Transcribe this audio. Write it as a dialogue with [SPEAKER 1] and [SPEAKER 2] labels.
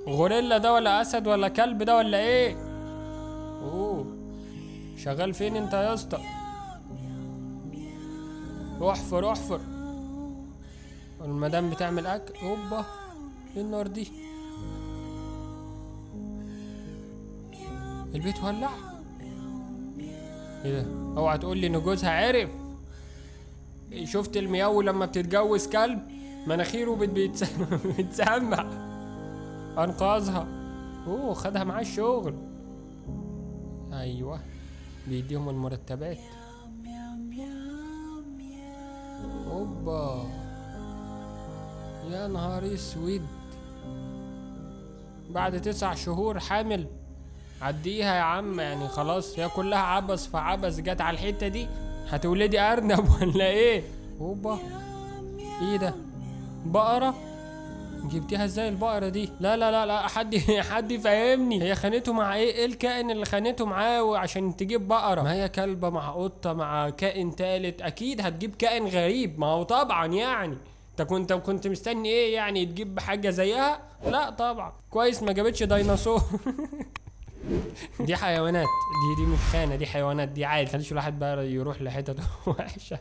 [SPEAKER 1] غوريلا ده ولا اسد ولا كلب ده ولا ايه؟ اوه، شغال فين انت يا اسطى؟ احفر احفر. المدام بتعمل اكل. اوبا، ايه النار دي؟ البيت ولع. ايه ده؟ اوعى تقول لي ان جوزها عرف. شفت المياو لما بتتجوز كلب مناخيره بتسمع. انقذها. اوه، خدها معاه الشغل. ايوه، بيديهم المرتبات. اوبا، يا نهار اسود. بعد 9 شهور حامل. عديها يا عم، يعني خلاص هي كلها عبث في عبث. جت على الحتة دي هتولدي ارنب ولا ايه؟ اوبا، ايه ده؟ بقرة؟ جبتيها ازاي البقرة دي؟ لا لا لا لا، حد يفهمني. هي خانته مع ايه؟ ايه الكائن اللي خانته معاه عشان تجيب بقرة؟ ما هي كلبة مع قطة مع كائن تالت، اكيد هتجيب كائن غريب. ما هو طبعا يعني انت كنت مستني ايه يعني؟ تجيب حاجة زيها؟ لا طبعا. كويس ما جابتش ديناصور. دي حيوانات. دي مش خانة، دي حيوانات. دي عادي، مخليش الواحد بقى يروح لحتت وحشة.